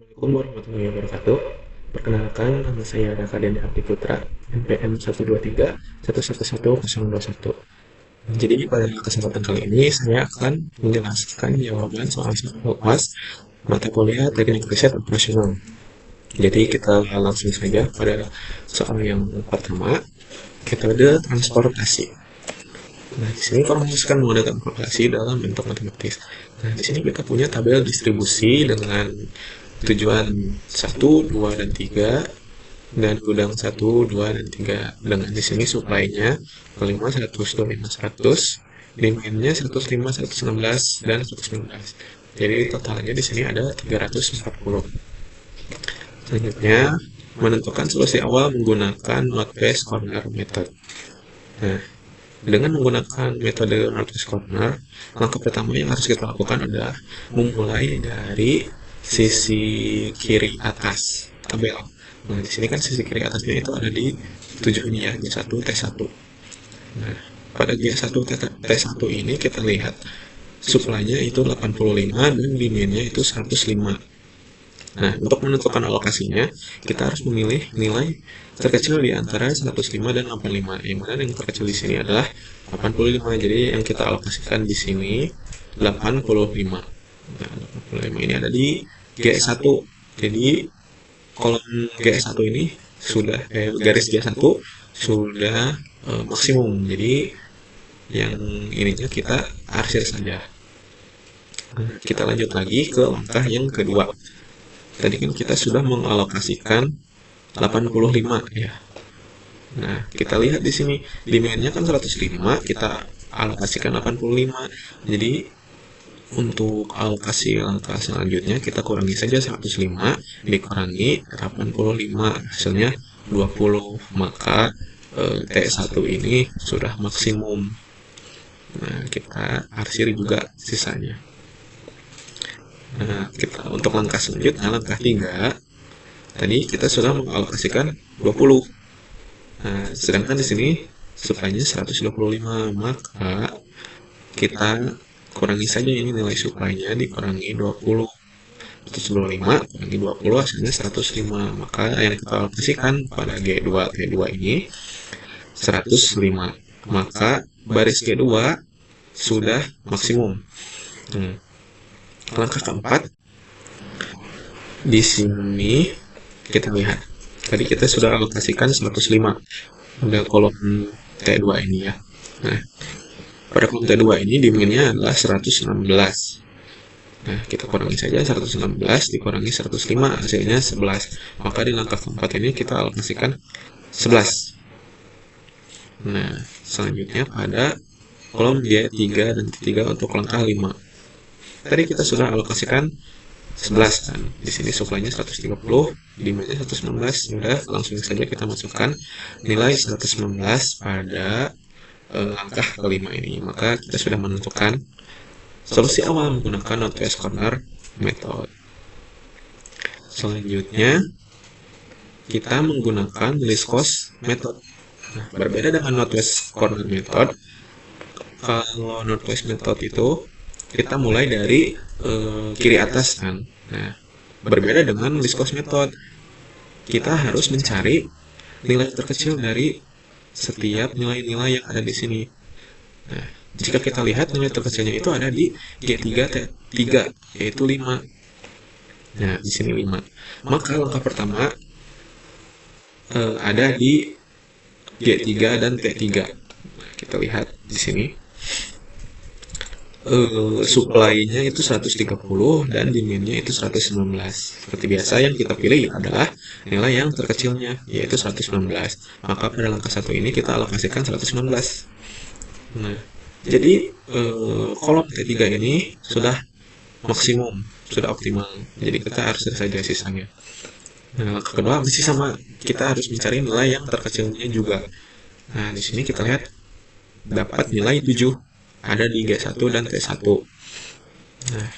Assalamualaikum warahmatullahi wabarakatuh. Perkenalkan, nama saya Raka Deni Abdi Putra, NPM 123111021. Jadi pada kesempatan kali ini saya akan menjelaskan jawaban soal-soal UAS mata kuliah Teknik Riset Operasional. Jadi kita langsung saja pada soal yang pertama, metode transportasi. Nah, di sini kita merumuskan mode transportasi dalam bentuk matematis. Nah, di sini kita punya tabel distribusi dengan tujuan 1, 2, dan 3 dan gudang 1, 2, dan 3 dengan di sini supply-nya 5, 100, 25, 100, demand-nya 105, 116, dan 119. Jadi totalnya di sini ada 340. Selanjutnya, menentukan solusi awal menggunakan Northwest Corner Method. Nah, dengan menggunakan metode Northwest Corner, langkah pertama yang harus kita lakukan adalah memulai dari sisi kiri atas tabel. Nah, di sini kan sisi kiri atasnya itu ada di 7 ini ya, G1, T1. Nah, pada G1, T1 ini kita lihat supply-nya itu 85 dan demand-nya itu 105. Nah, untuk menentukan alokasinya, kita harus memilih nilai terkecil di antara 105 dan 85. Yang mana yang terkecil di sini adalah 85. Jadi yang kita alokasikan di sini 85. Nah, 85 ini ada di G1. Jadi kolom G1 ini sudah garis G1 sudah maksimum. Jadi yang ininya kita arsir saja. Nah, kita lanjut lagi ke langkah yang kedua. Tadi kan kita sudah mengalokasikan 85 ya. Nah, kita lihat di sini demand-nya kan 105, kita alokasikan 85. Jadi untuk alokasi langkah selanjutnya kita kurangi saja 105 dikurangi 85, hasilnya 20. Maka T1 ini sudah maksimum. Nah, kita arsir juga sisanya. Nah, kita untuk langkah selanjutnya, langkah 3, tadi kita sudah mengalokasikan 20. Nah, sedangkan di sini supply-nya 125, maka kita kurangi saja ini nilai supply-nya dikurangi 20. 125 kurangi 20 hasilnya 105. Maka yang kita alokasikan pada G2 T2 ini 105. Maka baris G2 sudah maksimum. Langkah keempat, di sini kita lihat. Tadi kita sudah alokasikan 105 pada kolom T2 ini ya. Nah, pada kolom T2 ini demand-nya adalah 116. Nah, kita kurangi saja 116 dikurangi 105, hasilnya 11. Maka di langkah keempat ini kita alokasikan 11. Nah, selanjutnya pada kolom G3 dan T3 untuk langkah 5. Tadi kita sudah alokasikan 11 kan. Di sini supply-nya 130, demand-nya 119. Sudah, langsung saja kita masukkan nilai 119 pada langkah kelima ini. Maka kita sudah menentukan solusi awal menggunakan Northwest Corner Method. Selanjutnya, kita menggunakan least cost method. Nah, berbeda dengan Northwest Corner Method, kalau Northwest Method itu kita mulai dari kiri atas kan. Nah, berbeda dengan least cost method, kita harus mencari nilai terkecil dari setiap nilai-nilai yang ada di sini. Nah, jika kita lihat nilai terkecilnya itu ada di G3 T3 yaitu 5. Nah, di sini 5. Maka langkah pertama ada di G3 dan T3. Nah, kita lihat di sini. Supply-nya itu 130 dan demand-nya itu 119. Seperti biasa yang kita pilih adalah nilai yang terkecilnya, yaitu 119. Maka pada langkah 1 ini kita alokasikan 119. Nah, jadi kolom T3 ini sudah maksimum, sudah optimal. Jadi kita harus saja sisanya. Nah, langkah kedua masih sama, kita harus mencari nilai yang terkecilnya juga. Nah, di sini kita lihat dapat nilai 7. Ada di G1 dan T1. Nah,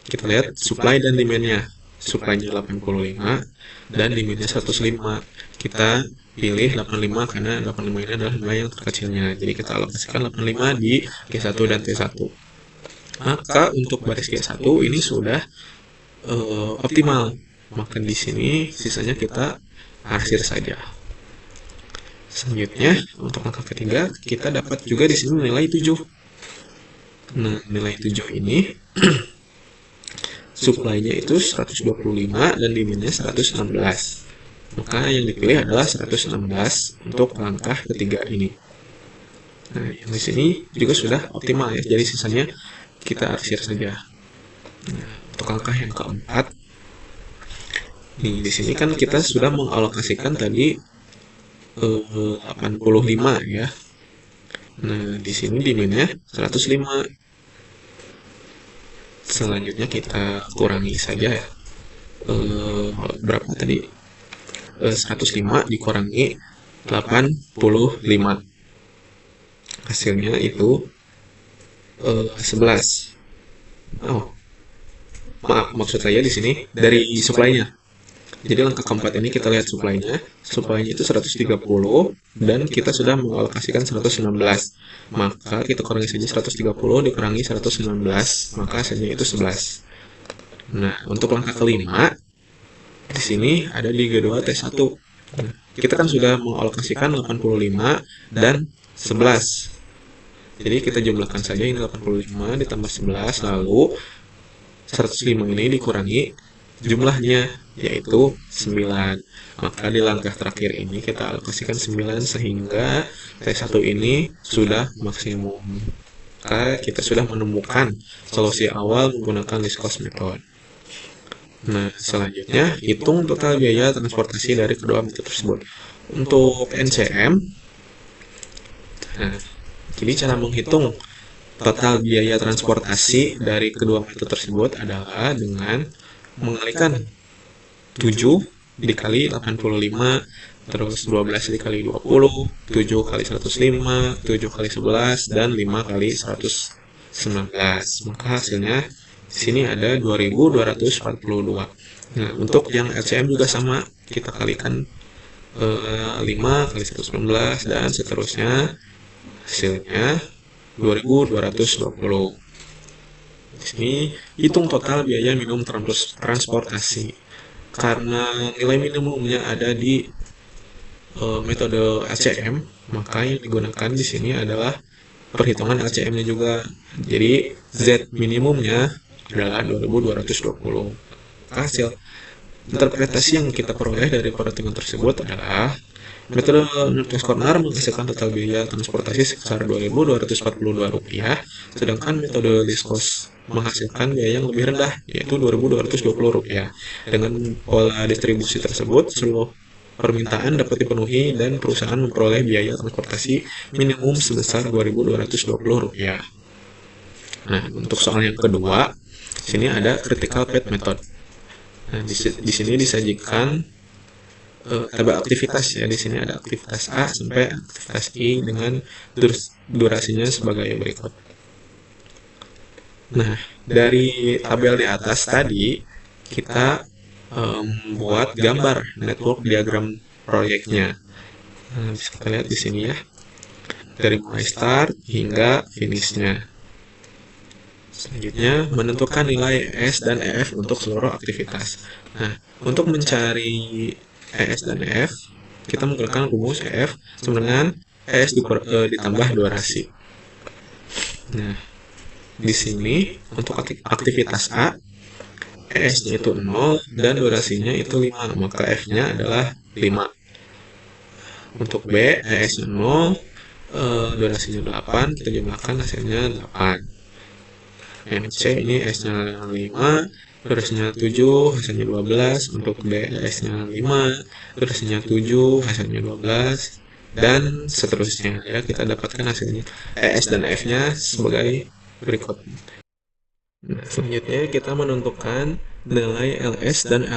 kita lihat supply dan demand-nya. Supply-nya 85 dan demand-nya 105. Kita pilih 85 karena 85 ini adalah nilai yang terkecilnya. Jadi kita alokasikan 85 di G1 dan T1. Maka untuk baris G1 ini sudah optimal. maka di sini sisanya kita arsir saja. Selanjutnya, untuk langkah ketiga, kita dapat juga di sini nilai 7. Nah, nilai 7 ini supply-nya itu 125 dan demand-nya 116. Maka yang dipilih adalah 116 untuk langkah ketiga ini. Nah, yang di sini juga sudah optimal ya. Jadi sisanya kita arsir saja. Nah, untuk langkah yang keempat, di sini kan kita sudah mengalokasikan tadi 85 ya. Nah, di sini demand-nya 105. Selanjutnya kita kurangi saja ya. Berapa tadi? 105 dikurangi 85. Hasilnya itu 11. Oh, maaf, maksud saya di sini dari supply-nya. Jadi langkah keempat ini kita lihat supply-nya. Supply-nya itu 130 dan kita sudah mengalokasikan 116. Maka kita kurangi saja 130 dikurangi 119, maka hasilnya itu 11. Nah, untuk langkah kelima, di sini ada di G2T1. Nah, kita kan sudah mengalokasikan 85 dan 11. Jadi kita jumlahkan saja ini 85 ditambah 11, lalu 105 ini dikurangi jumlahnya, yaitu 9. Maka di langkah terakhir ini kita alokasikan 9 sehingga T1 ini sudah maksimum. Maka kita sudah menemukan solusi awal menggunakan least cost method. Nah, selanjutnya hitung total biaya transportasi dari kedua metode tersebut. Untuk NCM, nah, jadi cara menghitung total biaya transportasi dari kedua metode tersebut adalah dengan mengalikan 7 dikali 85, terus 12 dikali 20, 7 kali 105, 7 kali 11, dan 5 kali 119. Maka hasilnya di sini ada 2242. Nah, untuk yang LCM juga sama, kita kalikan 5 kali 119 dan seterusnya, hasilnya 2220. Di sini hitung total biaya minimum transportasi. Karena nilai minimumnya ada di metode LCM, maka yang digunakan di sini adalah perhitungan LCM-nya juga. Jadi Z minimumnya adalah 2220. Hasil interpretasi yang kita peroleh dari perhitungan tersebut adalah metode Northwest Corner menghasilkan total biaya transportasi sebesar Rp2.242, sedangkan metode least cost menghasilkan biaya yang lebih rendah, yaitu Rp2.220. Dengan pola distribusi tersebut, seluruh permintaan dapat dipenuhi dan perusahaan memperoleh biaya transportasi minimum sebesar Rp2.220. Nah, untuk soal yang kedua, sini ada critical path method. Nah, di sini disajikan tabel aktivitas ya. Di sini ada aktivitas A sampai aktivitas I dengan durasinya sebagai berikut. Nah, dari tabel di atas tadi kita membuat gambar network diagram proyeknya. Nah, bisa kita lihat di sini ya, dari mulai start hingga finishnya. Selanjutnya menentukan nilai ES dan EF untuk seluruh aktivitas. Nah, untuk mencari ES dan EF, kita menggunakan rumus EF sama dengan ES ditambah durasi. Nah, di sini untuk aktivitas A, ES-nya itu 0 dan durasinya itu 5, maka F-nya adalah 5. Untuk B, ES-nya 0, durasinya 8, kita jumlahkan hasilnya 8. Yang C ini S-nya 5, durasinya 7, hasilnya 12. Untuk D, S-nya 5, durasinya 7, hasilnya 12. Dan seterusnya ya, kita dapatkan hasilnya ES dan F-nya sebagai berikut. Nah, selanjutnya kita menentukan nilai LS dan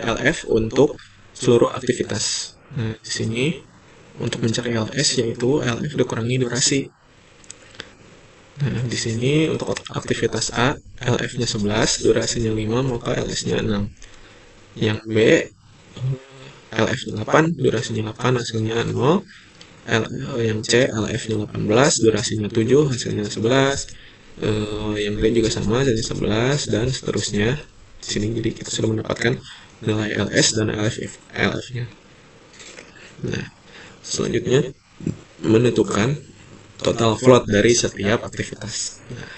LF untuk seluruh aktivitas. Nah, di sini untuk mencari LS yaitu LF dikurangi durasi. Nah, di sini untuk aktivitas A, LF-nya 11, durasinya 5, maka LS-nya 6. Yang B, LF-nya 8, durasinya 8, hasilnya 0. Yang C, LF-nya 18, durasinya 7, hasilnya 11. Yang D juga sama, hasilnya 11, dan seterusnya. Di sini jadi kita sudah mendapatkan nilai LS dan LF-nya. Nah, selanjutnya menentukan total float dari setiap aktivitas. Nah,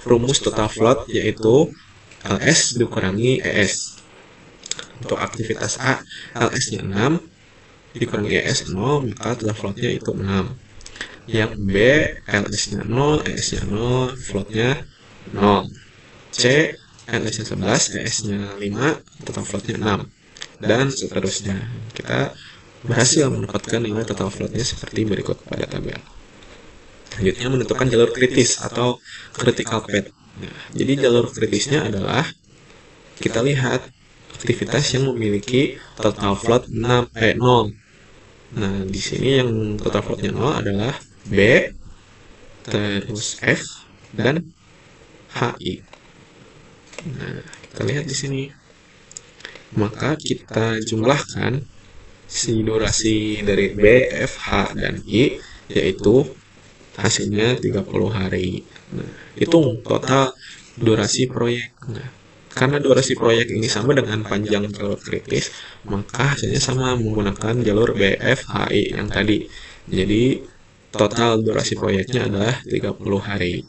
rumus total float yaitu LS dikurangi ES. Untuk aktivitas A, LS-nya 6 dikurangi ES 0, maka total floatnya itu 6. Yang B, LS-nya 0, ES-nya 0, floatnya 0. C, LS-nya 11, ES-nya 5, total floatnya 6. Dan seterusnya. Kita berhasil mendapatkan nilai total floatnya seperti berikut pada tabel. Selanjutnya menentukan jalur kritis atau critical path. Nah, jadi jalur kritisnya adalah kita lihat aktivitas yang memiliki total float 0. Nah, di sini yang total floatnya 0 adalah B, terus F, dan HI. Nah, kita lihat di sini. Maka kita jumlahkan si durasi dari B, F, H, dan I, yaitu hasilnya 30 hari. Nah, hitung total durasi proyek. Nah, karena durasi proyek ini sama dengan panjang jalur kritis, maka hasilnya sama menggunakan jalur BFHI yang tadi. Jadi, total durasi proyeknya adalah 30 hari.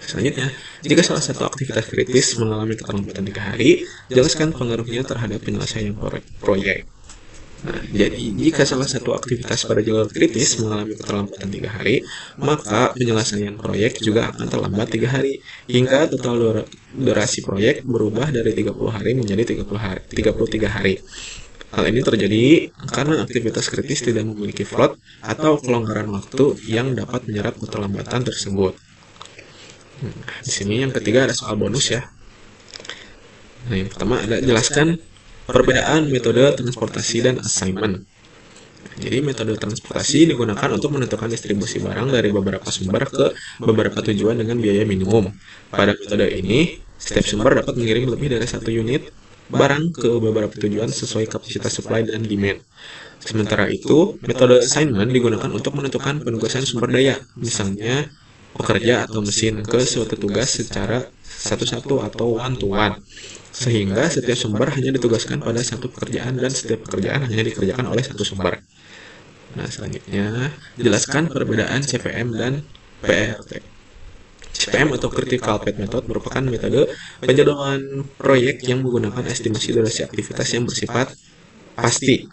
Selanjutnya, jika salah satu aktivitas kritis mengalami keterlambatan 3 hari, jelaskan pengaruhnya terhadap penyelesaian proyek. Nah, jadi jika salah satu aktivitas pada jalur kritis mengalami keterlambatan 3 hari, maka penyelesaian proyek juga akan terlambat 3 hari, hingga total durasi proyek berubah dari 30 hari menjadi 33 hari. Hal ini terjadi karena aktivitas kritis tidak memiliki float atau kelonggaran waktu yang dapat menyerap keterlambatan tersebut. Di sini yang ketiga ada soal bonus ya. Nah, yang pertama ada jelaskan perbedaan metode transportasi dan assignment. Jadi metode transportasi digunakan untuk menentukan distribusi barang dari beberapa sumber ke beberapa tujuan dengan biaya minimum. Pada metode ini, setiap sumber dapat mengirim lebih dari 1 unit barang ke beberapa tujuan sesuai kapasitas supply dan demand. Sementara itu, metode assignment digunakan untuk menentukan penugasan sumber daya, misalnya pekerja atau mesin ke suatu tugas secara satu-satu atau one-to-one. Sehingga setiap sumber hanya ditugaskan pada satu pekerjaan dan setiap pekerjaan hanya dikerjakan oleh satu sumber. Nah, selanjutnya, jelaskan perbedaan CPM dan PRT. CPM atau Critical Path Method merupakan metode penjadwalan proyek yang menggunakan estimasi durasi aktivitas yang bersifat pasti.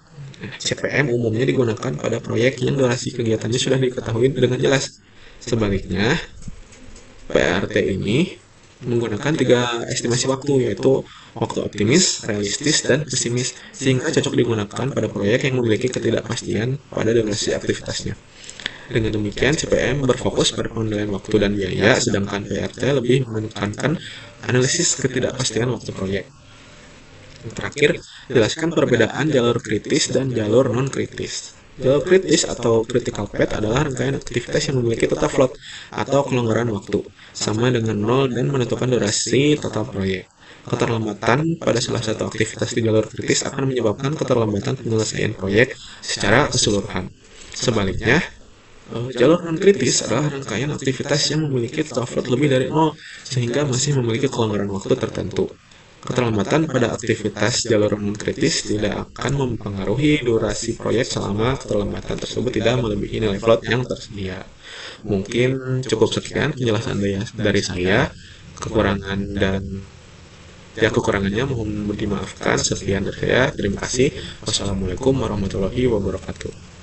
CPM umumnya digunakan pada proyek yang durasi kegiatannya sudah diketahui dengan jelas. Sebaliknya, PRT ini menggunakan 3 estimasi waktu, yaitu waktu optimis, realistis, dan pesimis, sehingga cocok digunakan pada proyek yang memiliki ketidakpastian pada durasi aktivitasnya. Dengan demikian, CPM berfokus pada pengendalian waktu dan biaya, sedangkan PRT lebih menekankan analisis ketidakpastian waktu proyek. Yang terakhir, jelaskan perbedaan jalur kritis dan jalur non-kritis. Jalur kritis atau critical path adalah rangkaian aktivitas yang memiliki total float atau kelonggaran waktu sama dengan 0 dan menentukan durasi total proyek. Keterlambatan pada salah satu aktivitas di jalur kritis akan menyebabkan keterlambatan penyelesaian proyek secara keseluruhan. Sebaliknya, jalur non-kritis adalah rangkaian aktivitas yang memiliki total float lebih dari 0 sehingga masih memiliki kelonggaran waktu tertentu. Keterlambatan pada aktivitas jalur non-kritis tidak akan mempengaruhi durasi proyek selama keterlambatan tersebut tidak melebihi nilai float yang tersedia. Mungkin cukup sekian penjelasan dari saya. Kekurangannya mohon dimaafkan. Sekian dari saya. Terima kasih. Wassalamualaikum warahmatullahi wabarakatuh.